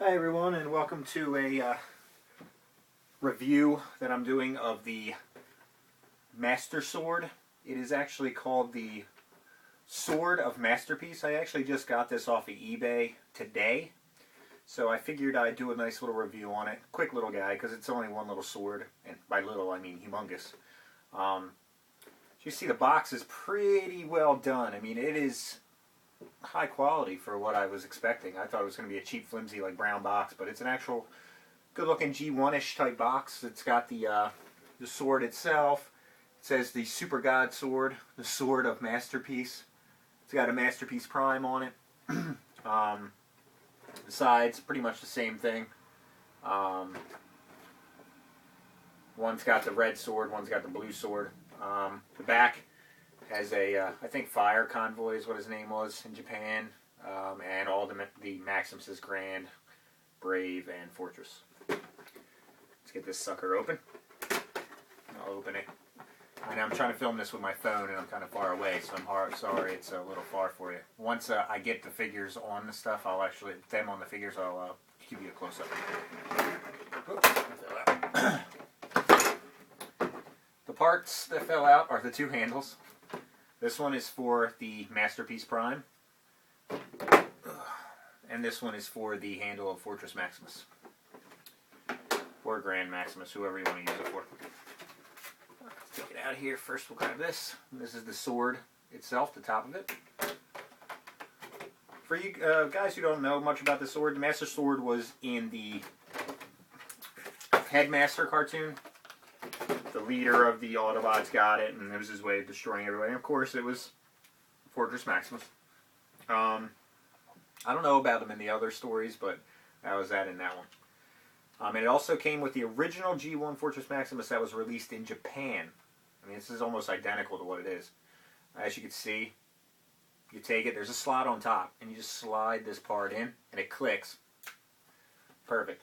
Hi everyone, and welcome to a review that I'm doing of the Mastersword. It is actually called the Sword of Masterpiece. I actually just got this off of eBay today, so I figured I'd do a nice little review on it. Quick little guy, because it's only one little sword, and by little I mean humongous. You see the box is pretty well done. I mean, it is high quality for what I was expecting. I thought it was going to be a cheap, flimsy, like brown box, but it's an actual good-looking G1-ish type box. It's got the sword itself. It says the Super God Sword, the Sword of Masterpiece. It's got a Masterpiece Prime on it. The sides, pretty much the same thing. One's got the red sword, one's got the blue sword. The back has a, I think Fire Convoy is what his name was in Japan, and all the Maximus, Grand, Brave, and Fortress. Let's get this sucker open. I'll open it. I know I'm trying to film this with my phone, and I'm kind of far away, so I'm sorry it's a little far for you. Once I get the figures on the stuff, I'll actually, them on the figures, I'll give you a close-up. The parts that fell out are the two handles. This one is for the Masterpiece Prime, and this one is for the handle of Fortress Maximus, or Grand Maximus, whoever you want to use it for. Let's take it out of here. First we'll grab this. This is the sword itself, the top of it. For you guys who don't know much about the sword, the Mastersword was in the Headmaster cartoon. The leader of the Autobots got it, and it was his way of destroying everybody. And of course, it was Fortress Maximus. I don't know about him in the other stories, but that was that in that one. And it also came with the original G1 Fortress Maximus that was released in Japan. I mean, this is almost identical to what it is. As you can see, you take it, there's a slot on top, and you just slide this part in, and it clicks. Perfect.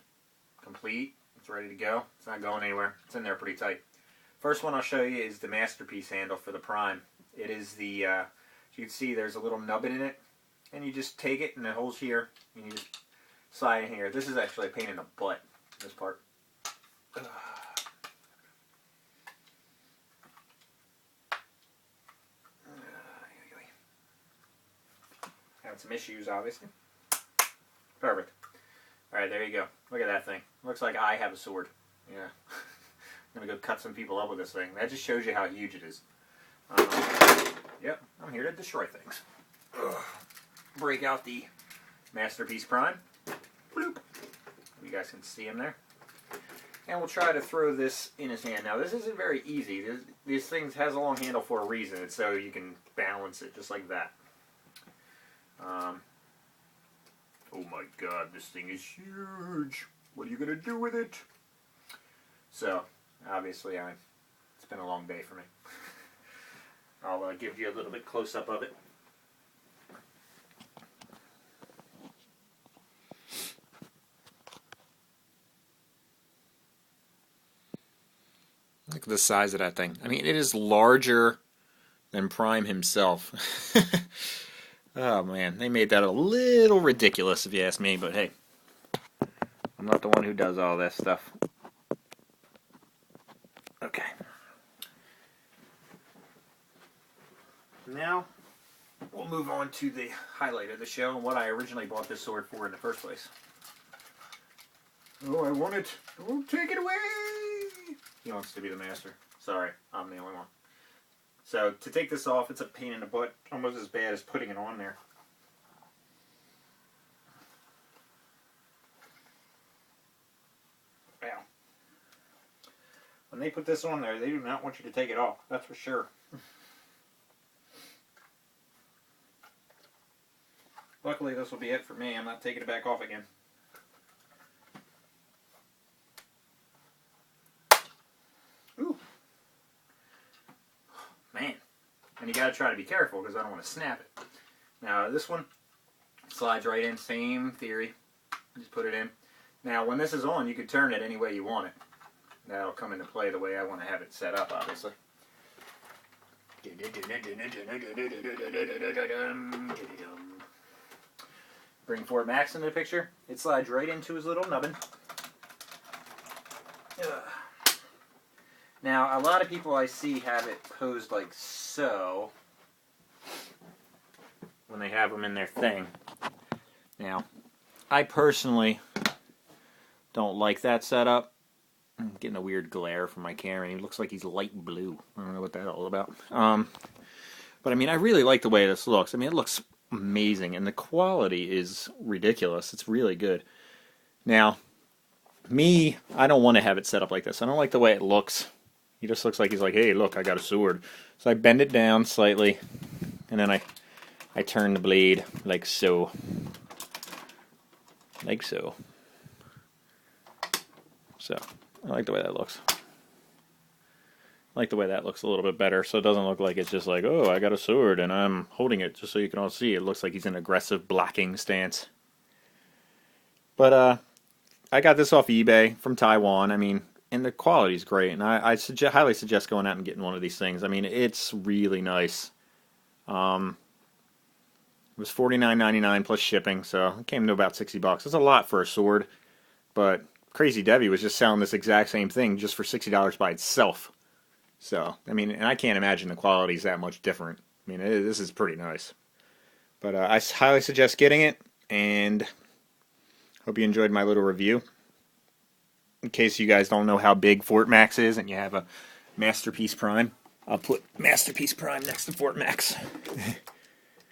Complete. It's ready to go. It's not going anywhere. It's in there pretty tight. First one I'll show you is the Masterpiece handle for the Prime. It is the, as you can see, there's a little nubbin in it, and you just take it, and it holds here, and you just slide in here. This is actually a pain in the butt, this part. Had some issues, obviously. Perfect. Alright, there you go. Look at that thing. Looks like I have a sword. Yeah. I'm going to go cut some people up with this thing. That just shows you how huge it is. Yep, I'm here to destroy things. Break out the Masterpiece Prime. Bloop. You guys can see him there. And we'll try to throw this in his hand. Now, this isn't very easy. These things has a long handle for a reason. It's so you can balance it just like that. Oh my god, this thing is huge. What are you going to do with it? So, obviously, it's been a long day for me. I'll give you a little bit close-up of it. Look at the size of that thing. I mean, it is larger than Prime himself. Oh man, they made that a little ridiculous if you ask me, but hey, I'm not the one who does all this stuff. Okay. Now, we'll move on to the highlight of the show and what I originally bought this sword for in the first place. Oh, I want it. Oh, take it away! He wants to be the master. Sorry, I'm the only one. So, to take this off, it's a pain in the butt. Almost as bad as putting it on there. Wow. When they put this on there, they do not want you to take it off. That's for sure. Luckily, this will be it for me. I'm not taking it back off again. Ooh. Man. And you got to try to be careful because I don't want to snap it. Now, this one slides right in. Same theory. Just put it in. Now, when this is on, you can turn it any way you want it. That'll come into play the way I want to have it set up, obviously. Bring Fort Max into the picture. It slides right into his little nubbin. Ugh. Now, a lot of people I see have it posed like so when they have them in their thing. Now, I personally don't like that setup. I'm getting a weird glare from my camera, and he looks like he's light blue. I don't know what that's all about. But I mean, I really like the way this looks. I mean, it looks amazing, and the quality is ridiculous. It's really good. Now, me, I don't want to have it set up like this. I don't like the way it looks. He just looks like he's like, hey, look, I got a sword. So I bend it down slightly, and then I turn the blade like so. Like so. So, I like the way that looks. I like the way that looks a little bit better, so it doesn't look like it's just like, oh, I got a sword and I'm holding it just so you can all see. It looks like he's in an aggressive blocking stance. But I got this off eBay from Taiwan. I mean, and the quality's great, and I highly suggest going out and getting one of these things. I mean, it's really nice. It was $49.99 plus shipping, so it came to about $60. That's a lot for a sword, but Crazy Debbie was just selling this exact same thing just for $60 by itself. So, I mean, and I can't imagine the quality's that much different. I mean, this is pretty nice. But I highly suggest getting it, and hope you enjoyed my little review. In case you guys don't know how big Fort Max is and you have a Masterpiece Prime, I'll put Masterpiece Prime next to Fort Max.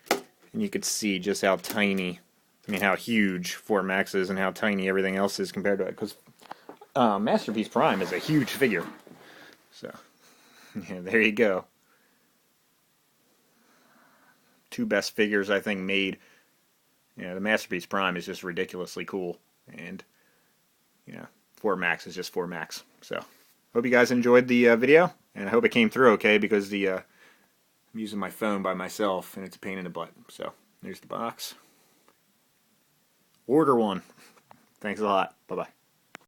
And you could see just how tiny, I mean, how huge Fort Max is and how tiny everything else is compared to it. Because Masterpiece Prime is a huge figure. So, yeah, there you go. Two best figures, I think, made. Yeah, the Masterpiece Prime is just ridiculously cool. And, yeah, Fort Max is just Fort Max. So, hope you guys enjoyed the video. And I hope it came through okay, because I'm using my phone by myself, and it's a pain in the butt. So, there's the box. Order one. Thanks a lot. Bye-bye.